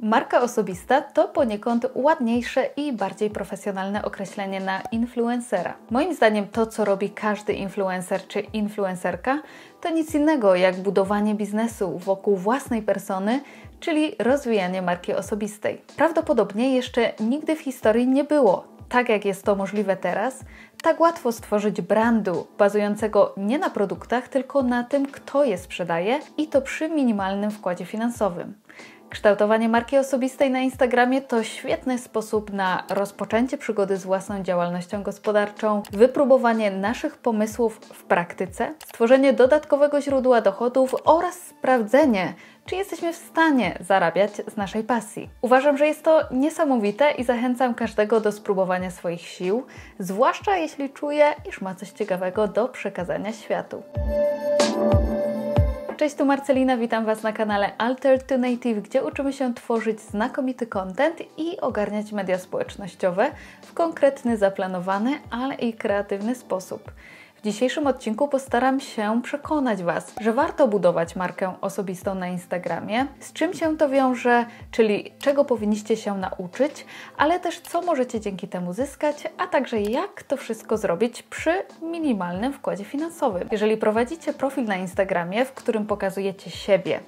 Marka osobista to poniekąd ładniejsze i bardziej profesjonalne określenie na influencera. Moim zdaniem to, co robi każdy influencer czy influencerka, to nic innego jak budowanie biznesu wokół własnej persony, czyli rozwijanie marki osobistej. Prawdopodobnie jeszcze nigdy w historii nie było, tak jak jest to możliwe teraz, tak łatwo stworzyć brandu bazującego nie na produktach, tylko na tym, kto je sprzedaje i to przy minimalnym wkładzie finansowym. Kształtowanie marki osobistej na Instagramie to świetny sposób na rozpoczęcie przygody z własną działalnością gospodarczą, wypróbowanie naszych pomysłów w praktyce, stworzenie dodatkowego źródła dochodów oraz sprawdzenie, czy jesteśmy w stanie zarabiać z naszej pasji. Uważam, że jest to niesamowite i zachęcam każdego do spróbowania swoich sił, zwłaszcza jeśli czuje, iż ma coś ciekawego do przekazania światu. Cześć, tu Marcelina, witam Was na kanale Alter to Native, gdzie uczymy się tworzyć znakomity content i ogarniać media społecznościowe w konkretny, zaplanowany, ale i kreatywny sposób. W dzisiejszym odcinku postaram się przekonać Was, że warto budować markę osobistą na Instagramie, z czym się to wiąże, czyli czego powinniście się nauczyć, ale też co możecie dzięki temu zyskać, a także jak to wszystko zrobić przy minimalnym wkładzie finansowym. Jeżeli prowadzicie profil na Instagramie, w którym pokazujecie siebie,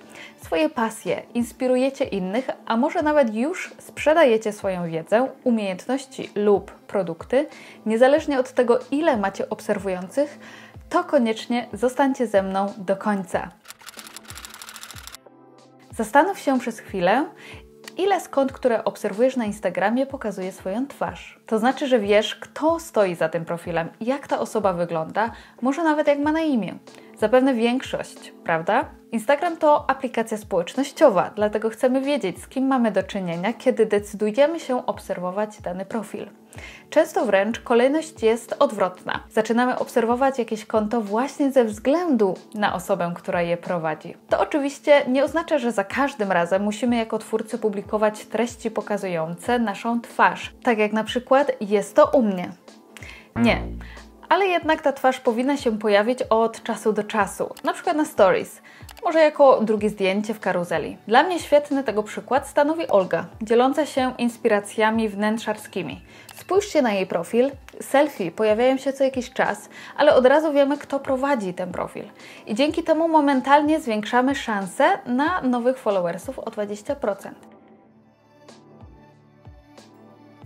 swoje pasje, inspirujecie innych, a może nawet już sprzedajecie swoją wiedzę, umiejętności lub produkty, niezależnie od tego, ile macie obserwujących, to koniecznie zostańcie ze mną do końca. Zastanów się przez chwilę, ile z kont, które obserwujesz na Instagramie, pokazuje swoją twarz. To znaczy, że wiesz, kto stoi za tym profilem, jak ta osoba wygląda, może nawet jak ma na imię. Zapewne większość, prawda? Instagram to aplikacja społecznościowa, dlatego chcemy wiedzieć, z kim mamy do czynienia, kiedy decydujemy się obserwować dany profil. Często wręcz kolejność jest odwrotna. Zaczynamy obserwować jakieś konto właśnie ze względu na osobę, która je prowadzi. To oczywiście nie oznacza, że za każdym razem musimy jako twórcy publikować treści pokazujące naszą twarz. Tak jak na przykład jest to u mnie. Nie. Ale jednak ta twarz powinna się pojawić od czasu do czasu, na przykład na stories, może jako drugie zdjęcie w karuzeli. Dla mnie świetny tego przykład stanowi Olga, dzieląca się inspiracjami wnętrzarskimi. Spójrzcie na jej profil, selfie pojawiają się co jakiś czas, ale od razu wiemy, kto prowadzi ten profil. I dzięki temu momentalnie zwiększamy szanse na nowych followersów o 20%.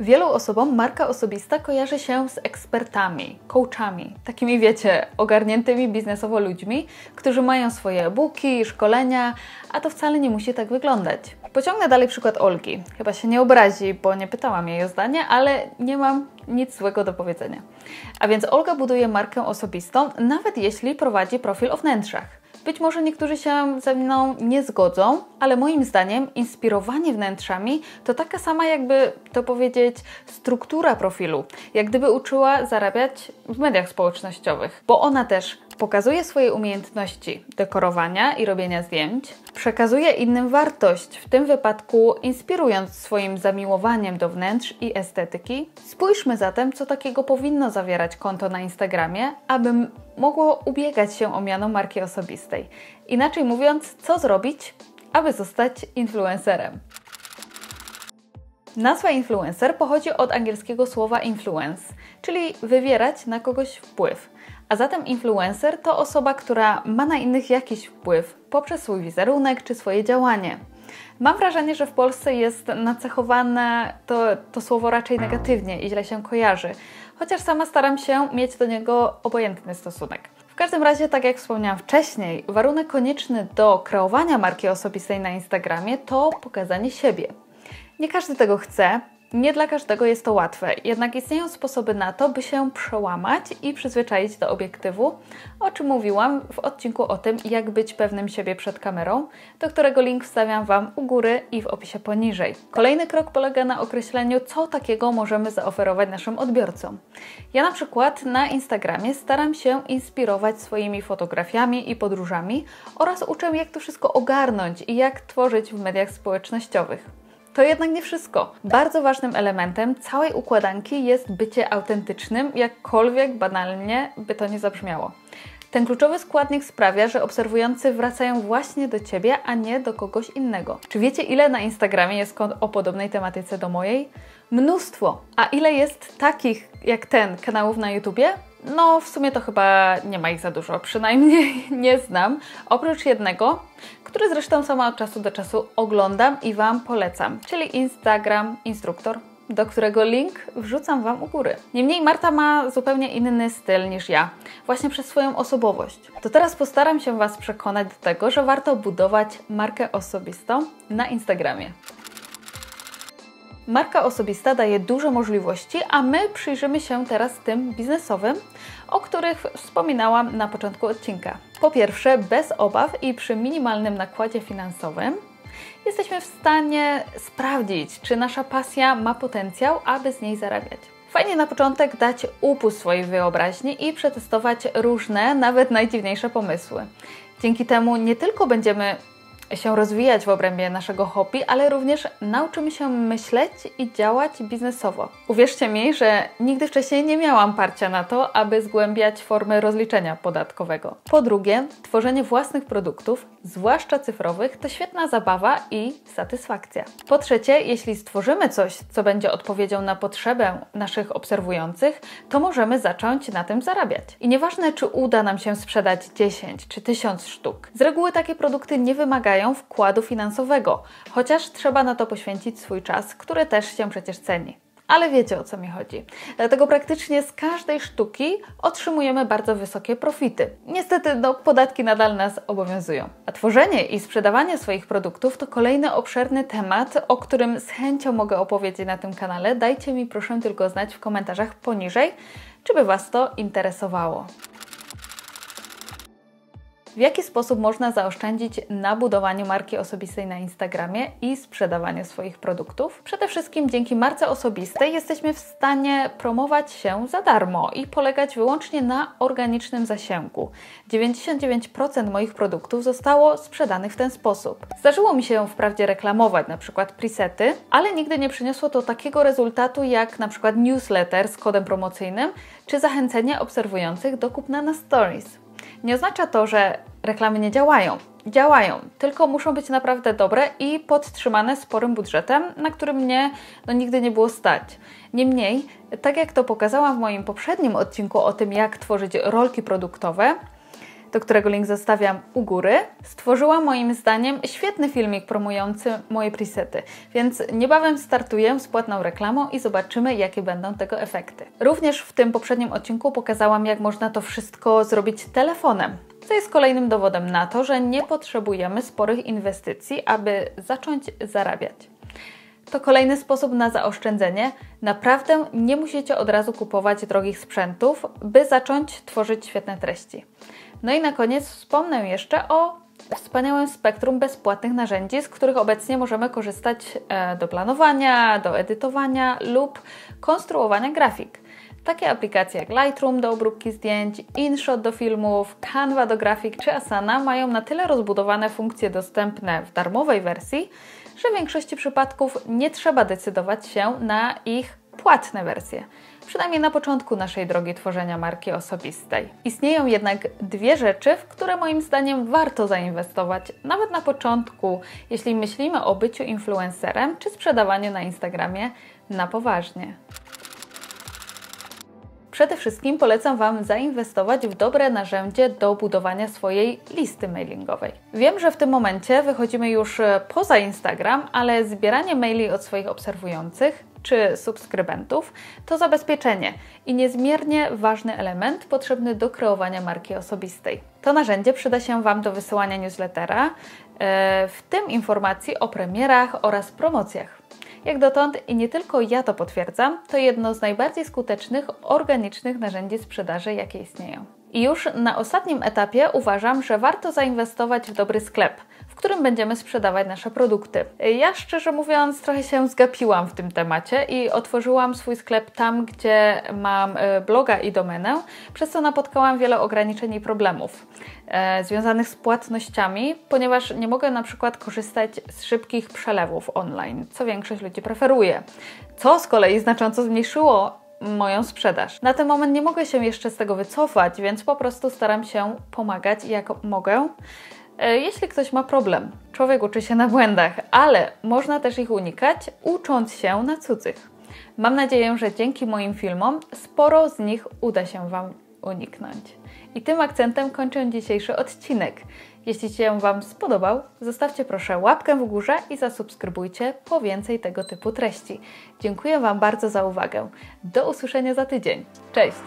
Wielu osobom marka osobista kojarzy się z ekspertami, coachami, takimi wiecie, ogarniętymi biznesowo ludźmi, którzy mają swoje e-booki, szkolenia, a to wcale nie musi tak wyglądać. Pociągnę dalej przykład Olgi. Chyba się nie obrazi, bo nie pytałam jej o zdanie, ale nie mam nic złego do powiedzenia. A więc Olga buduje markę osobistą, nawet jeśli prowadzi profil o wnętrzach. Być może niektórzy się ze mną nie zgodzą, ale moim zdaniem inspirowanie wnętrzami to taka sama, jakby to powiedzieć, struktura profilu, jak gdyby uczyła zarabiać w mediach społecznościowych, bo ona też pokazuje swoje umiejętności dekorowania i robienia zdjęć, przekazuje innym wartość, w tym wypadku inspirując swoim zamiłowaniem do wnętrz i estetyki. Spójrzmy zatem, co takiego powinno zawierać konto na Instagramie, aby mogło ubiegać się o miano marki osobistej. Inaczej mówiąc, co zrobić, aby zostać influencerem. Nazwa influencer pochodzi od angielskiego słowa influence, czyli wywierać na kogoś wpływ. A zatem influencer to osoba, która ma na innych jakiś wpływ poprzez swój wizerunek czy swoje działanie. Mam wrażenie, że w Polsce jest nacechowane to słowo raczej negatywnie i źle się kojarzy, chociaż sama staram się mieć do niego obojętny stosunek. W każdym razie, tak jak wspomniałam wcześniej, warunek konieczny do kreowania marki osobistej na Instagramie to pokazanie siebie. Nie każdy tego chce. Nie dla każdego jest to łatwe, jednak istnieją sposoby na to, by się przełamać i przyzwyczaić do obiektywu, o czym mówiłam w odcinku o tym, jak być pewnym siebie przed kamerą, do którego link wstawiam Wam u góry i w opisie poniżej. Kolejny krok polega na określeniu, co takiego możemy zaoferować naszym odbiorcom. Ja na przykład na Instagramie staram się inspirować swoimi fotografiami i podróżami oraz uczę, jak to wszystko ogarnąć i jak tworzyć w mediach społecznościowych. To jednak nie wszystko. Bardzo ważnym elementem całej układanki jest bycie autentycznym, jakkolwiek banalnie by to nie zabrzmiało. Ten kluczowy składnik sprawia, że obserwujący wracają właśnie do Ciebie, a nie do kogoś innego. Czy wiecie, ile na Instagramie jest kont o podobnej tematyce do mojej? Mnóstwo! A ile jest takich jak ten kanałów na YouTubie? No, w sumie to chyba nie ma ich za dużo, przynajmniej nie znam, oprócz jednego, który zresztą sama od czasu do czasu oglądam i Wam polecam, czyli Instagram Instruktor, do którego link wrzucam Wam u góry. Niemniej Marta ma zupełnie inny styl niż ja, właśnie przez swoją osobowość. To teraz postaram się Was przekonać do tego, że warto budować markę osobistą na Instagramie. Marka osobista daje dużo możliwości, a my przyjrzymy się teraz tym biznesowym, o których wspominałam na początku odcinka. Po pierwsze, bez obaw i przy minimalnym nakładzie finansowym jesteśmy w stanie sprawdzić, czy nasza pasja ma potencjał, aby z niej zarabiać. Fajnie na początek dać upust swojej wyobraźni i przetestować różne, nawet najdziwniejsze pomysły. Dzięki temu nie tylko będziemy się rozwijać w obrębie naszego hobby, ale również nauczymy się myśleć i działać biznesowo. Uwierzcie mi, że nigdy wcześniej nie miałam parcia na to, aby zgłębiać formy rozliczenia podatkowego. Po drugie, tworzenie własnych produktów, zwłaszcza cyfrowych, to świetna zabawa i satysfakcja. Po trzecie, jeśli stworzymy coś, co będzie odpowiedzią na potrzebę naszych obserwujących, to możemy zacząć na tym zarabiać. I nieważne, czy uda nam się sprzedać 10 czy 1000 sztuk. Z reguły takie produkty nie wymagają wkładu finansowego, chociaż trzeba na to poświęcić swój czas, który też się przecież ceni. Ale wiecie, o co mi chodzi. Dlatego praktycznie z każdej sztuki otrzymujemy bardzo wysokie profity. Niestety, podatki nadal nas obowiązują. A tworzenie i sprzedawanie swoich produktów to kolejny obszerny temat, o którym z chęcią mogę opowiedzieć na tym kanale. Dajcie mi proszę tylko znać w komentarzach poniżej, czy by Was to interesowało. W jaki sposób można zaoszczędzić na budowaniu marki osobistej na Instagramie i sprzedawaniu swoich produktów? Przede wszystkim dzięki marce osobistej jesteśmy w stanie promować się za darmo i polegać wyłącznie na organicznym zasięgu. 99% moich produktów zostało sprzedanych w ten sposób. Zdarzyło mi się wprawdzie reklamować na przykład presety, ale nigdy nie przyniosło to takiego rezultatu jak na przykład newsletter z kodem promocyjnym czy zachęcenie obserwujących do kupna na stories. Nie oznacza to, że reklamy nie działają. Działają, tylko muszą być naprawdę dobre i podtrzymane sporym budżetem, na który mnie nigdy nie było stać. Niemniej, tak jak to pokazałam w moim poprzednim odcinku o tym, jak tworzyć rolki produktowe, do którego link zostawiam u góry, stworzyłam moim zdaniem świetny filmik promujący moje presety, więc niebawem startuję z płatną reklamą i zobaczymy, jakie będą tego efekty. Również w tym poprzednim odcinku pokazałam, jak można to wszystko zrobić telefonem, co jest kolejnym dowodem na to, że nie potrzebujemy sporych inwestycji, aby zacząć zarabiać. To kolejny sposób na zaoszczędzenie. Naprawdę nie musicie od razu kupować drogich sprzętów, by zacząć tworzyć świetne treści. No i na koniec wspomnę jeszcze o wspaniałym spektrum bezpłatnych narzędzi, z których obecnie możemy korzystać do planowania, do edytowania lub konstruowania grafik. Takie aplikacje jak Lightroom do obróbki zdjęć, InShot do filmów, Canva do grafik czy Asana mają na tyle rozbudowane funkcje dostępne w darmowej wersji, że w większości przypadków nie trzeba decydować się na ich płatne wersje. Przynajmniej na początku naszej drogi tworzenia marki osobistej. Istnieją jednak dwie rzeczy, w które moim zdaniem warto zainwestować, nawet na początku, jeśli myślimy o byciu influencerem czy sprzedawaniu na Instagramie na poważnie. Przede wszystkim polecam Wam zainwestować w dobre narzędzie do budowania swojej listy mailingowej. Wiem, że w tym momencie wychodzimy już poza Instagram, ale zbieranie maili od swoich obserwujących czy subskrybentów to zabezpieczenie i niezmiernie ważny element potrzebny do kreowania marki osobistej. To narzędzie przyda się Wam do wysyłania newslettera, w tym informacji o premierach oraz promocjach. Jak dotąd i nie tylko ja to potwierdzam, to jedno z najbardziej skutecznych organicznych narzędzi sprzedaży, jakie istnieją. I już na ostatnim etapie uważam, że warto zainwestować w dobry sklep, w którym będziemy sprzedawać nasze produkty. Ja szczerze mówiąc trochę się zgapiłam w tym temacie i otworzyłam swój sklep tam, gdzie mam bloga i domenę, przez co napotkałam wiele ograniczeń i problemów związanych z płatnościami, ponieważ nie mogę na przykład korzystać z szybkich przelewów online, co większość ludzi preferuje, co z kolei znacząco zmniejszyło moją sprzedaż. Na ten moment nie mogę się jeszcze z tego wycofać, więc po prostu staram się pomagać jak mogę. Jeśli ktoś ma problem, człowiek uczy się na błędach, ale można też ich unikać, ucząc się na cudzych. Mam nadzieję, że dzięki moim filmom sporo z nich uda się Wam uniknąć. I tym akcentem kończę dzisiejszy odcinek. Jeśli się Wam spodobał, zostawcie proszę łapkę w górze i zasubskrybujcie po więcej tego typu treści. Dziękuję Wam bardzo za uwagę. Do usłyszenia za tydzień. Cześć!